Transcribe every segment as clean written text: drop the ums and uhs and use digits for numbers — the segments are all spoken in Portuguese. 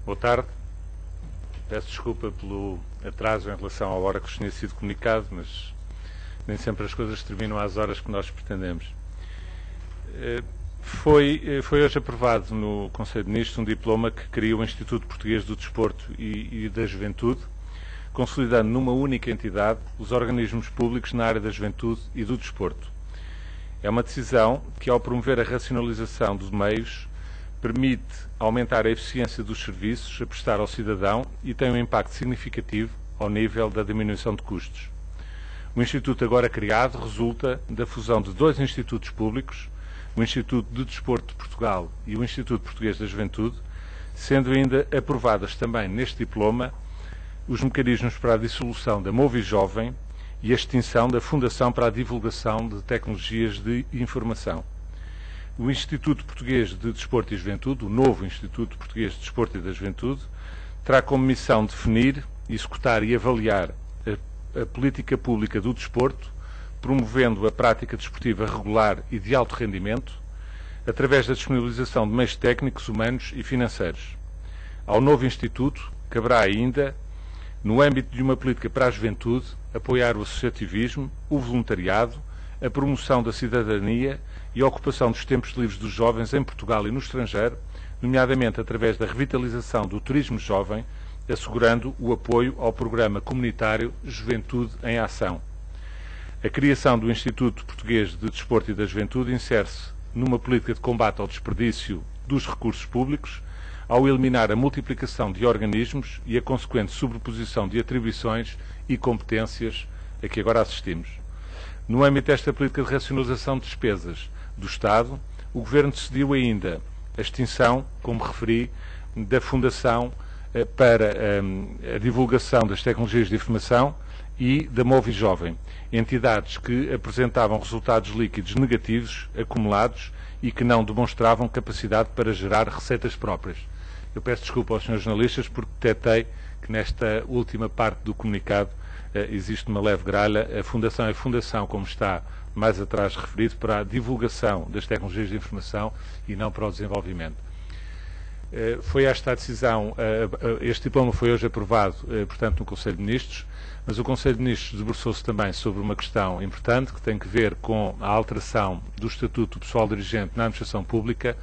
Boa tarde. Peço desculpa pelo atraso em relação à hora que vos tinha sido comunicado, mas nem sempre as coisas terminam às horas que nós pretendemos. Foi hoje aprovado no Conselho de Ministros um diploma que cria o Instituto Português do Desporto e da Juventude, consolidando numa única entidade os organismos públicos na área da juventude e do desporto. É uma decisão que, ao promover a racionalização dos meios, permite aumentar a eficiência dos serviços a prestar ao cidadão e tem um impacto significativo ao nível da diminuição de custos. O Instituto agora criado resulta da fusão de dois institutos públicos, o Instituto de Desporto de Portugal e o Instituto Português da Juventude, sendo ainda aprovadas também neste diploma os mecanismos para a dissolução da Movijovem e a extinção da Fundação para a Divulgação de Tecnologias de Informação. O Instituto Português de Desporto e Juventude, o novo Instituto Português de Desporto e da Juventude, terá como missão definir, executar e avaliar a política pública do desporto, promovendo a prática desportiva regular e de alto rendimento, através da disponibilização de meios técnicos, humanos e financeiros. Ao novo Instituto, caberá ainda, no âmbito de uma política para a juventude, apoiar o associativismo, o voluntariado, a promoção da cidadania e a ocupação dos tempos livres dos jovens em Portugal e no estrangeiro, nomeadamente através da revitalização do turismo jovem, assegurando o apoio ao programa comunitário Juventude em Ação. A criação do Instituto Português de Desporto e da Juventude insere-se numa política de combate ao desperdício dos recursos públicos, ao eliminar a multiplicação de organismos e a consequente sobreposição de atribuições e competências a que agora assistimos. No âmbito desta política de racionalização de despesas do Estado, o Governo decidiu ainda a extinção, como referi, da Fundação para a Divulgação das Tecnologias de Informação e da Movijovem, entidades que apresentavam resultados líquidos negativos acumulados e que não demonstravam capacidade para gerar receitas próprias. Eu peço desculpa aos senhores jornalistas porque detectei que nesta última parte do comunicado existe uma leve gralha. A Fundação é Fundação, como está mais atrás referido, para a divulgação das tecnologias de informação e não para o desenvolvimento. Foi esta a decisão, este diploma foi hoje aprovado, portanto, no Conselho de Ministros, mas o Conselho de Ministros debruçou-se também sobre uma questão importante que tem que ver com a alteração do Estatuto do Pessoal Dirigente na Administração Pública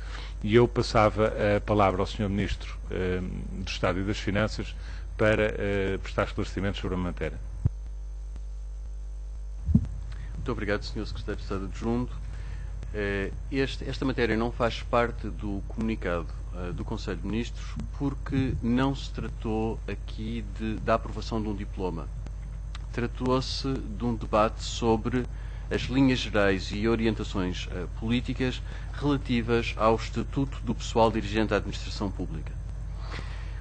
e eu passava a palavra ao Sr. Ministro do Estado e das Finanças para prestar esclarecimentos sobre a matéria. Muito obrigado, Sr. Secretário de Estado Adjunto. Esta matéria não faz parte do comunicado do Conselho de Ministros porque não se tratou aqui da aprovação de um diploma. Tratou-se de um debate sobre as linhas gerais e orientações políticas relativas ao Estatuto do Pessoal Dirigente da Administração Pública.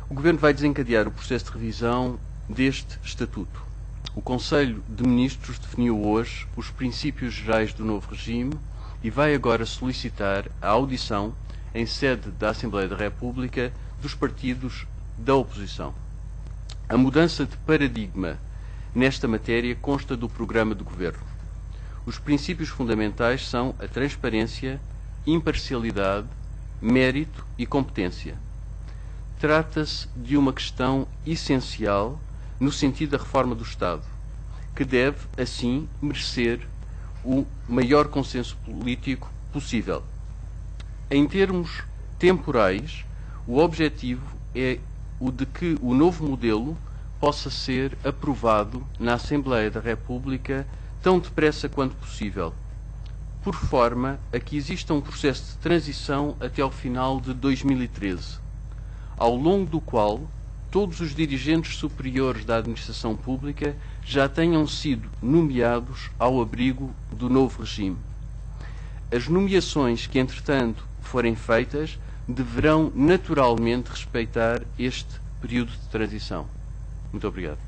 O Governo vai desencadear o processo de revisão deste Estatuto. O Conselho de Ministros definiu hoje os princípios gerais do novo regime e vai agora solicitar a audição em sede da Assembleia da República dos partidos da oposição. A mudança de paradigma nesta matéria consta do programa do Governo. Os princípios fundamentais são a transparência, imparcialidade, mérito e competência. Trata-se de uma questão essencial no sentido da reforma do Estado, que deve, assim, merecer o maior consenso político possível. Em termos temporais, o objetivo é o de que o novo modelo possa ser aprovado na Assembleia da República tão depressa quanto possível, por forma a que exista um processo de transição até ao final de 2013, ao longo do qual todos os dirigentes superiores da administração pública já tenham sido nomeados ao abrigo do novo regime. As nomeações que, entretanto, forem feitas deverão naturalmente respeitar este período de transição. Muito obrigado.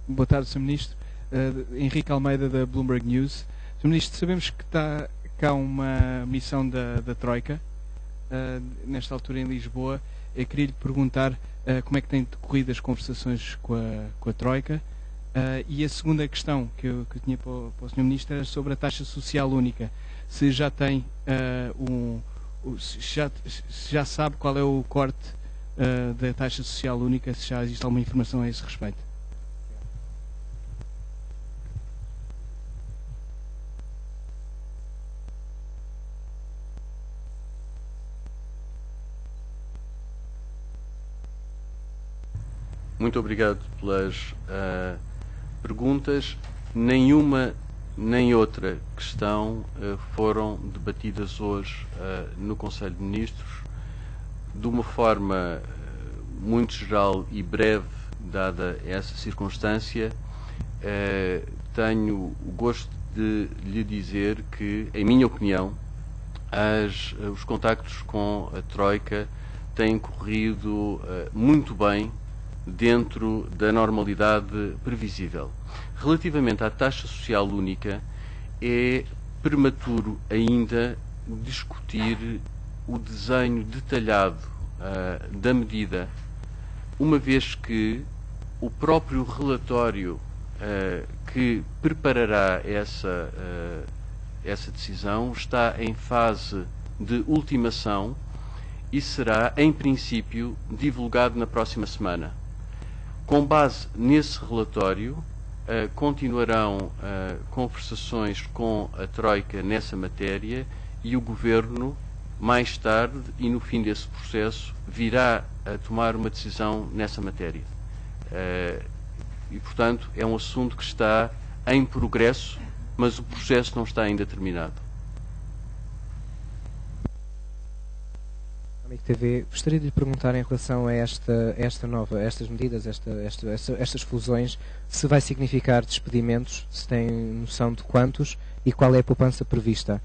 Boa tarde, Sr. Ministro. Henrique Almeida, da Bloomberg News. Sr. Ministro, sabemos que está cá uma missão da Troika, nesta altura em Lisboa. Eu queria lhe perguntar como é que têm decorrido as conversações com a Troika E a segunda questão que eu tinha para o Sr. Ministro era sobre a taxa social única. Se já tem se já sabe qual é o corte da taxa social única, se já existe alguma informação a esse respeito. Muito obrigado pelas perguntas. Nenhuma nem outra questão foram debatidas hoje no Conselho de Ministros. De uma forma muito geral e breve, dada essa circunstância, tenho o gosto de lhe dizer que, em minha opinião, os contactos com a Troika têm corrido muito bem dentro da normalidade previsível. Relativamente à taxa social única, é prematuro ainda discutir o desenho detalhado da medida, uma vez que o próprio relatório que preparará essa decisão está em fase de ultimação e será, em princípio, divulgado na próxima semana. Com base nesse relatório, continuarão conversações com a Troika nessa matéria e o Governo, mais tarde e no fim desse processo, virá a tomar uma decisão nessa matéria. E, portanto, é um assunto que está em progresso, mas o processo não está ainda terminado. Amigo TV, gostaria de lhe perguntar em relação a estas medidas, estas fusões, se vai significar despedimentos, se tem noção de quantos e qual é a poupança prevista.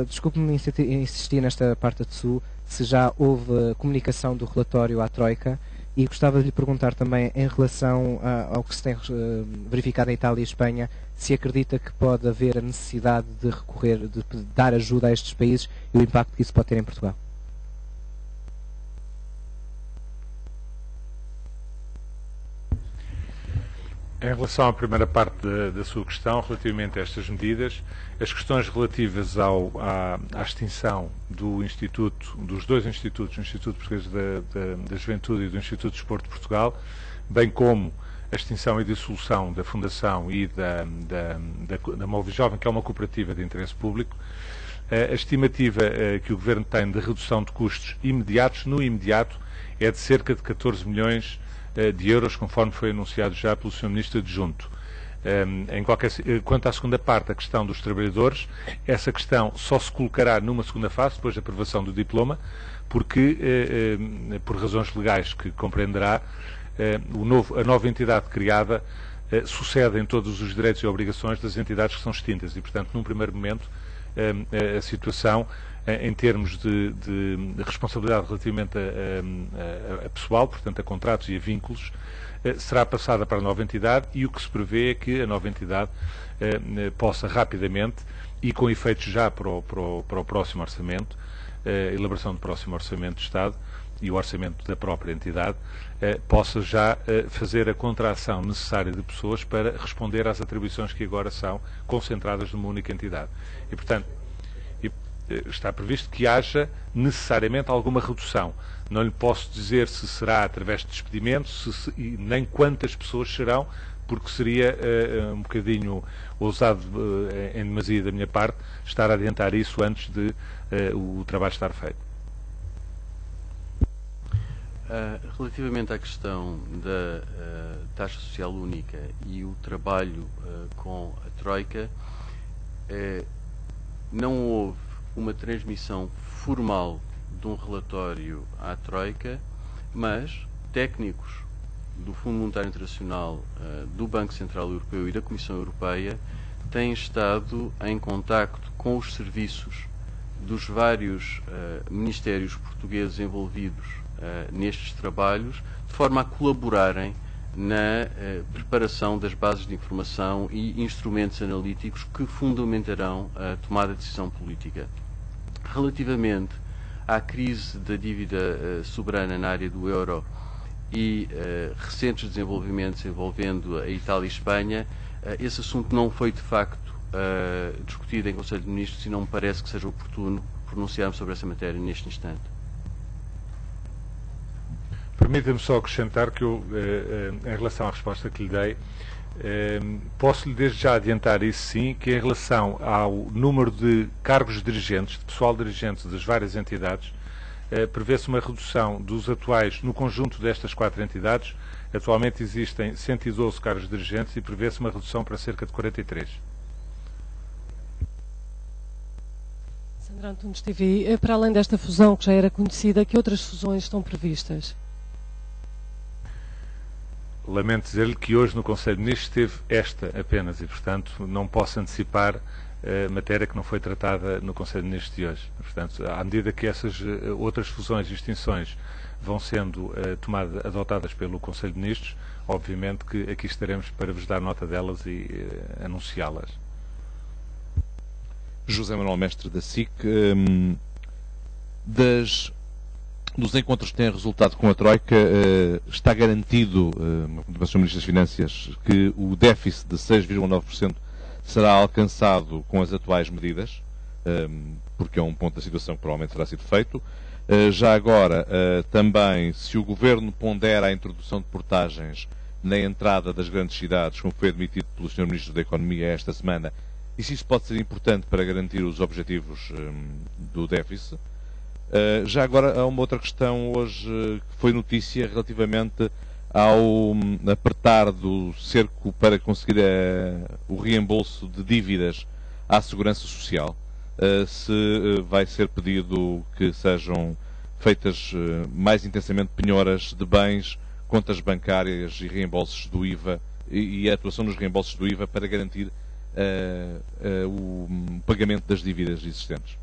Desculpe-me insistir nesta parte de sul, se já houve comunicação do relatório à Troika, e gostava de lhe perguntar também em relação ao que se tem verificado em Itália e Espanha, se acredita que pode haver a necessidade de recorrer, de dar ajuda a estes países e o impacto que isso pode ter em Portugal. Em relação à primeira parte da sua questão, relativamente a estas medidas, as questões relativas à extinção dos dois institutos, o Instituto Português da Juventude e do Instituto de Desporto de Portugal, bem como a extinção e dissolução da Fundação e da Movi Jovem, que é uma cooperativa de interesse público, a estimativa que o Governo tem de redução de custos imediatos, no imediato, é de cerca de 14 milhões de euros, conforme foi anunciado já pelo Sr. Ministro Adjunto. Quanto à segunda parte, a questão dos trabalhadores, essa questão só se colocará numa segunda fase, depois da aprovação do diploma, porque, por razões legais que compreenderá, a nova entidade criada sucede em todos os direitos e obrigações das entidades que são extintas e, portanto, num primeiro momento, a situação em termos de responsabilidade relativamente a pessoal, portanto a contratos e a vínculos, será passada para a nova entidade, e o que se prevê é que a nova entidade possa rapidamente, e com efeitos já para o próximo orçamento, a elaboração do próximo orçamento de Estado e o orçamento da própria entidade, possa já fazer a contração necessária de pessoas para responder às atribuições que agora são concentradas numa única entidade. E, portanto, está previsto que haja necessariamente alguma redução. Não lhe posso dizer se será através de despedimentos, e nem quantas pessoas serão, porque seria um bocadinho ousado em demasia da minha parte estar a adiantar isso antes de o trabalho estar feito. Relativamente à questão da taxa social única e o trabalho com a Troika, não houve uma transmissão formal de um relatório à Troika, mas técnicos do Fundo Monetário Internacional, do Banco Central Europeu e da Comissão Europeia têm estado em contacto com os serviços dos vários ministérios portugueses envolvidos nestes trabalhos, de forma a colaborarem na preparação das bases de informação e instrumentos analíticos que fundamentarão a tomada de decisão política. Relativamente à crise da dívida soberana na área do euro e recentes desenvolvimentos envolvendo a Itália e Espanha, esse assunto não foi de facto discutido em Conselho de Ministros e não me parece que seja oportuno pronunciarmos sobre essa matéria neste instante. Permita-me só acrescentar que eu, em relação à resposta que lhe dei, posso-lhe desde já adiantar isso sim, que em relação ao número de cargos dirigentes, de pessoal dirigente das várias entidades, prevê-se uma redução dos atuais, no conjunto destas 4 entidades, atualmente existem 112 cargos dirigentes e prevê-se uma redução para cerca de 43. Sandra Antunes TV, para além desta fusão que já era conhecida, que outras fusões estão previstas? Lamento dizer-lhe que hoje no Conselho de Ministros teve esta apenas e, portanto, não posso antecipar matéria que não foi tratada no Conselho de Ministros de hoje. Portanto, à medida que essas outras fusões e extinções vão sendo adotadas pelo Conselho de Ministros, obviamente que aqui estaremos para vos dar nota delas e anunciá-las. José Manuel Mestre da SIC, dos encontros que têm resultado com a Troika, está garantido, pelo Sr. Ministro das Finanças, que o déficit de 6,9% será alcançado com as atuais medidas, porque é um ponto da situação que provavelmente terá sido feito. Já agora, também, se o Governo pondera a introdução de portagens na entrada das grandes cidades, como foi admitido pelo Sr. Ministro da Economia esta semana, e se isso pode ser importante para garantir os objetivos do déficit. Já agora há uma outra questão hoje que foi notícia relativamente ao apertar do cerco para conseguir o reembolso de dívidas à Segurança Social. Se vai ser pedido que sejam feitas mais intensamente penhoras de bens, contas bancárias e reembolsos do IVA e a atuação nos reembolsos do IVA para garantir o pagamento das dívidas existentes.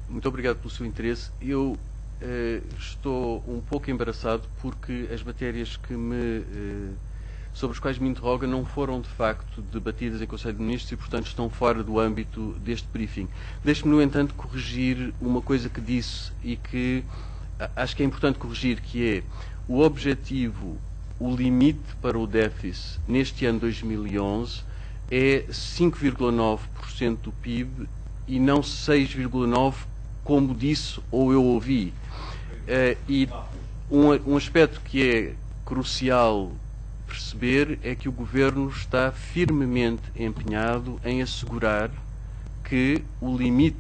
Muito obrigado pelo seu interesse. Eu estou um pouco embaraçado porque as matérias sobre as quais me interroga não foram de facto debatidas em Conselho de Ministros e, portanto, estão fora do âmbito deste briefing. Deixe-me, no entanto, corrigir uma coisa que disse e que acho que é importante corrigir, que é o objetivo, o limite para o déficit neste ano 2011 é 5,9% do PIB e não 6,9%, como disse ou eu ouvi. E um aspecto que é crucial perceber é que o Governo está firmemente empenhado em assegurar que o limite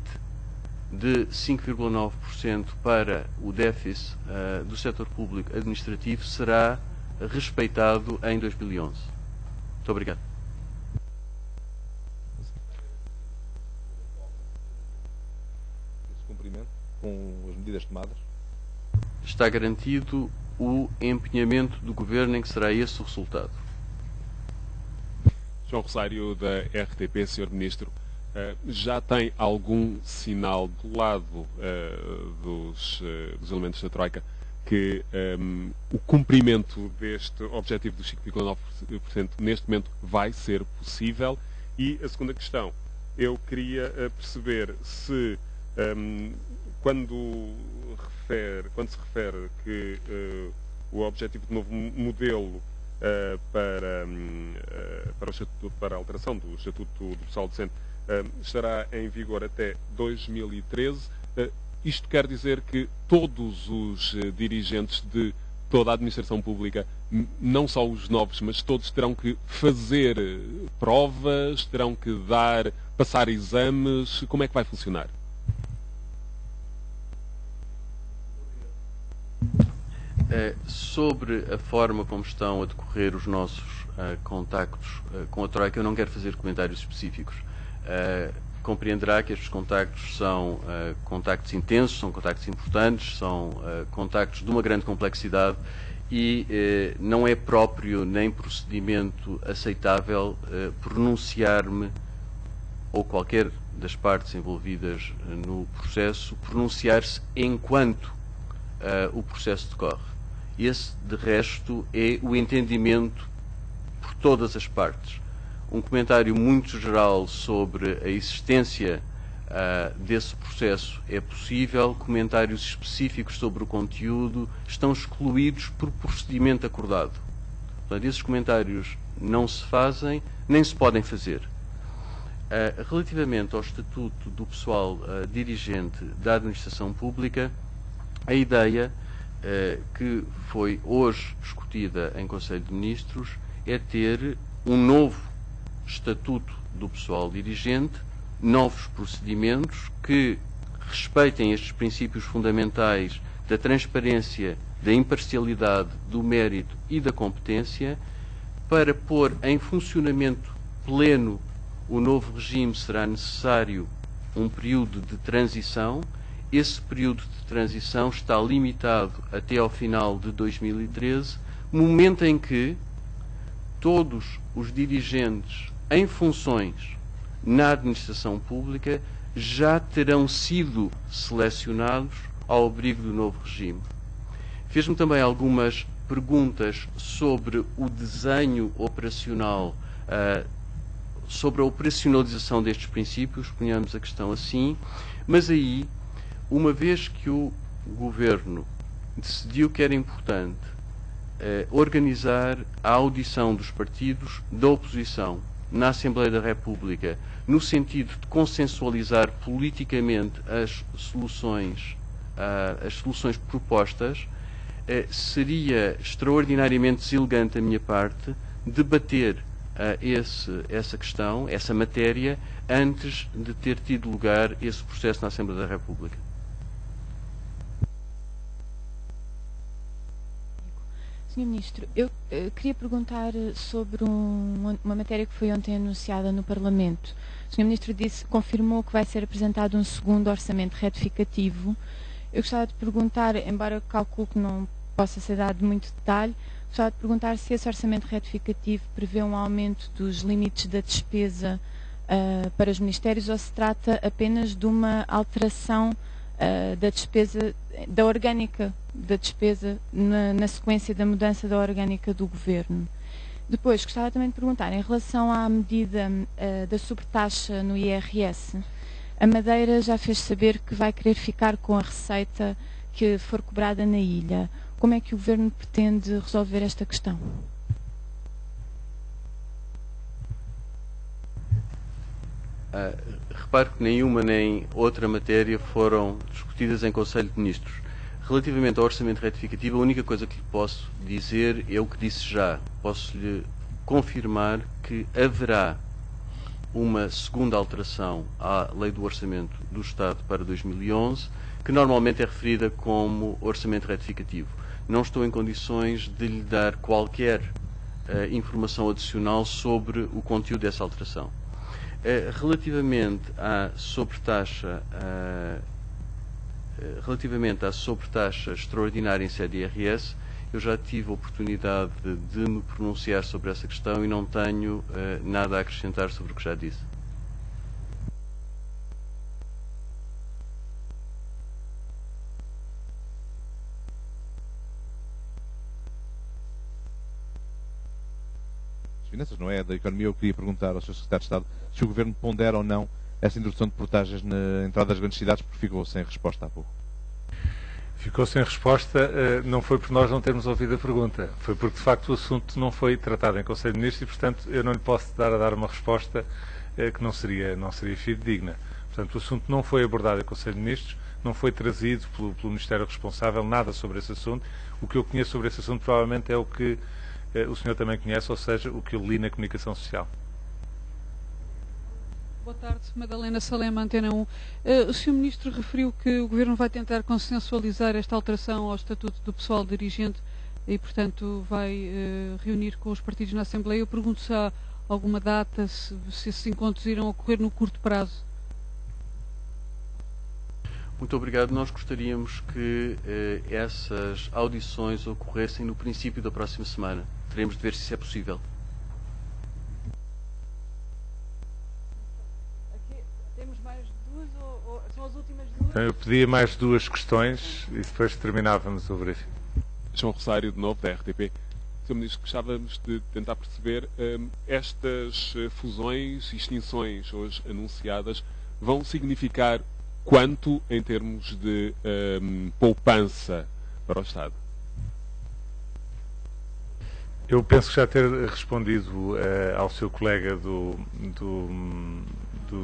de 5,9% para o déficit do setor público administrativo será respeitado em 2011. Muito obrigado. Esse cumprimento com as medidas tomadas? Está garantido o empenhamento do Governo em que será esse o resultado. João Rosário, da RTP, Sr. Ministro, já tem algum sinal do lado dos elementos da Troika que o cumprimento deste objetivo dos 5,9% neste momento vai ser possível? E a segunda questão, eu queria perceber se quando se refere que o objetivo de novo modelo para a alteração do Estatuto do Pessoal Docente estará em vigor até 2013, isto quer dizer que todos os dirigentes de toda a administração pública, não só os novos, mas todos terão que fazer provas, terão que passar exames? Como é que vai funcionar? Sobre a forma como estão a decorrer os nossos contactos com a Troika, eu não quero fazer comentários específicos. Compreenderá que estes contactos são contactos intensos, são contactos importantes, são contactos de uma grande complexidade e não é próprio nem procedimento aceitável pronunciar-me, ou qualquer das partes envolvidas no processo, pronunciar-se enquanto o processo decorre. Esse, de resto, é o entendimento por todas as partes. Um comentário muito geral sobre a existência desse processo é possível, comentários específicos sobre o conteúdo estão excluídos por procedimento acordado. Portanto, esses comentários não se fazem, nem se podem fazer. Relativamente ao Estatuto do Pessoal Dirigente da Administração Pública, a ideia que foi hoje discutida em Conselho de Ministros é ter um novo Estatuto do Pessoal Dirigente, novos procedimentos que respeitem estes princípios fundamentais da transparência, da imparcialidade, do mérito e da competência. Para pôr em funcionamento pleno o novo regime será necessário um período de transição. Esse período de transição está limitado até ao final de 2013, momento em que todos os dirigentes em funções na administração pública já terão sido selecionados ao abrigo do novo regime. Fez-me também algumas perguntas sobre o desenho operacional, sobre a operacionalização destes princípios, ponhamos a questão assim, mas aí, uma vez que o Governo decidiu que era importante organizar a audição dos partidos da oposição na Assembleia da República, no sentido de consensualizar politicamente as soluções propostas, seria extraordinariamente deselegante da minha parte debater essa questão, essa matéria, antes de ter tido lugar esse processo na Assembleia da República. Sr. Ministro, eu queria perguntar sobre uma matéria que foi ontem anunciada no Parlamento. O Sr. Ministro confirmou que vai ser apresentado um segundo orçamento retificativo. Eu gostava de perguntar, embora calculo que não possa ser dado muito detalhe, gostava de perguntar se esse orçamento retificativo prevê um aumento dos limites da despesa para os ministérios ou se trata apenas de uma alteração da despesa, da orgânica da despesa na sequência da mudança da orgânica do Governo. Depois, gostava também de perguntar, em relação à medida da sobretaxa no IRS, a Madeira já fez saber que vai querer ficar com a receita que for cobrada na ilha. Como é que o Governo pretende resolver esta questão? Reparo que nenhuma nem outra matéria foram discutidas em Conselho de Ministros. Relativamente ao orçamento retificativo, a única coisa que lhe posso dizer é o que disse já. Posso-lhe confirmar que haverá uma segunda alteração à Lei do Orçamento do Estado para 2011, que normalmente é referida como orçamento retificativo. Não estou em condições de lhe dar qualquer informação adicional sobre o conteúdo dessa alteração. Relativamente à sobretaxa extraordinária em sede IRS, eu já tive a oportunidade de me pronunciar sobre essa questão e não tenho nada a acrescentar sobre o que já disse. Finanças, não é? Da Economia, eu queria perguntar ao Sr. Secretário de Estado se o Governo pondera ou não essa introdução de portagens na entrada das grandes cidades, porque ficou sem resposta há pouco. Ficou sem resposta, não foi por nós não termos ouvido a pergunta, foi porque de facto o assunto não foi tratado em Conselho de Ministros e, portanto, eu não lhe posso dar uma resposta que não seria fidedigna. Portanto, o assunto não foi abordado em Conselho de Ministros, não foi trazido pelo Ministério responsável nada sobre esse assunto. O que eu conheço sobre esse assunto provavelmente é o que o senhor também conhece, ou seja, o que eu li na comunicação social. Boa tarde, Madalena Salema, Antena 1. O Sr. Ministro referiu que o Governo vai tentar consensualizar esta alteração ao Estatuto do Pessoal Dirigente e, portanto, vai reunir com os partidos na Assembleia. Eu pergunto se há alguma data, se esses encontros irão ocorrer no curto prazo. Muito obrigado. Nós gostaríamos que essas audições ocorressem no princípio da próxima semana. Teremos de ver se isso é possível. Temos mais duas ou são as últimas duas? Então, eu pedia mais duas questões e depois terminávamos o briefing. João Rosário, de novo, da RTP. Sr. Ministro, gostávamos de tentar perceber estas fusões e extinções hoje anunciadas vão significar quanto em termos de poupança para o Estado? Eu penso que já ter respondido ao seu colega do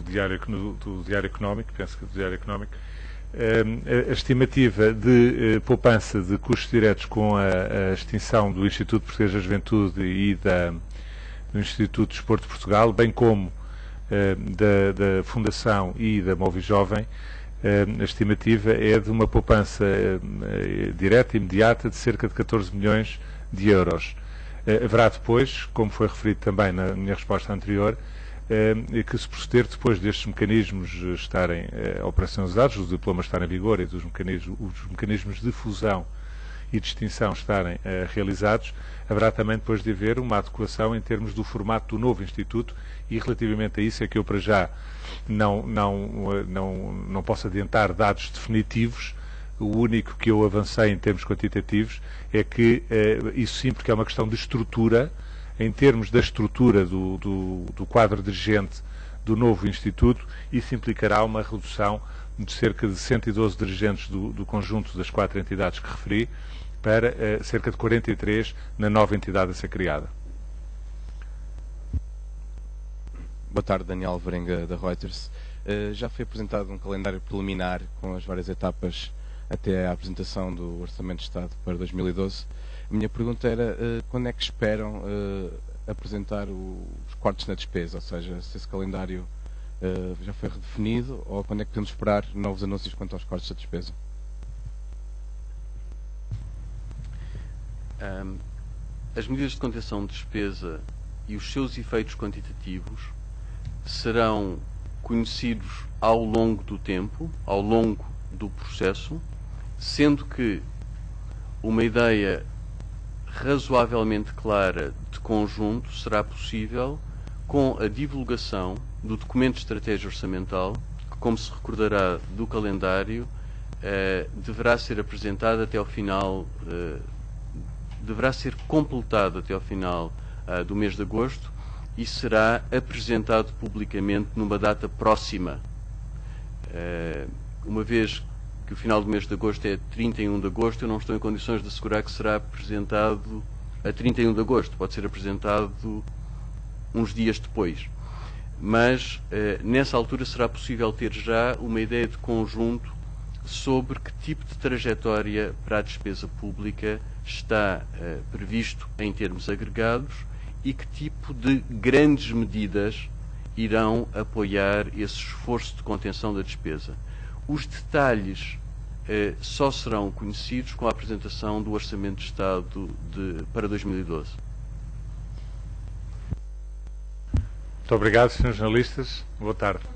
Diário Económico, penso que do Diário Económico, a estimativa de poupança de custos diretos com a extinção do Instituto Português da Juventude e do Instituto de Desporto de Portugal, bem como da Fundação e da Movi Jovem, a estimativa é de uma poupança direta e imediata de cerca de 14 milhões de euros. Haverá depois, como foi referido também na minha resposta anterior, que se proceder depois destes mecanismos estarem operacionalizados, os diplomas estarem em vigor e os mecanismos de fusão e de extinção estarem realizados, haverá também depois de haver uma adequação em termos do formato do novo Instituto, e relativamente a isso é que eu para já não posso adiantar dados definitivos. O único que eu avancei em termos quantitativos é que, isso sim, porque é uma questão de estrutura, em termos da estrutura do quadro dirigente do novo Instituto, isso implicará uma redução de cerca de 112 dirigentes do conjunto das 4 entidades que referi, para cerca de 43 na nova entidade a ser criada. Boa tarde, Daniel Alvarenga, da Reuters. Já foi apresentado um calendário preliminar com as várias etapas até à apresentação do Orçamento de Estado para 2012. A minha pergunta era quando é que esperam apresentar os cortes na despesa, ou seja, se esse calendário já foi redefinido, ou quando é que podemos esperar novos anúncios quanto aos cortes da despesa? As medidas de contenção de despesa e os seus efeitos quantitativos serão conhecidos ao longo do tempo, ao longo do processo, sendo que uma ideia razoavelmente clara de conjunto será possível com a divulgação do documento de estratégia orçamental, que, como se recordará do calendário, deverá ser apresentado até ao final, deverá ser completado até ao final do mês de agosto e será apresentado publicamente numa data próxima. Uma vez que o final do mês de agosto é 31 de agosto, eu não estou em condições de assegurar que será apresentado a 31 de agosto. Pode ser apresentado uns dias depois. Mas, nessa altura, será possível ter já uma ideia de conjunto sobre que tipo de trajetória para a despesa pública está previsto em termos agregados e que tipo de grandes medidas irão apoiar esse esforço de contenção da despesa. Os detalhes só serão conhecidos com a apresentação do Orçamento de Estado para 2012. Muito obrigado, senhores jornalistas. Boa tarde.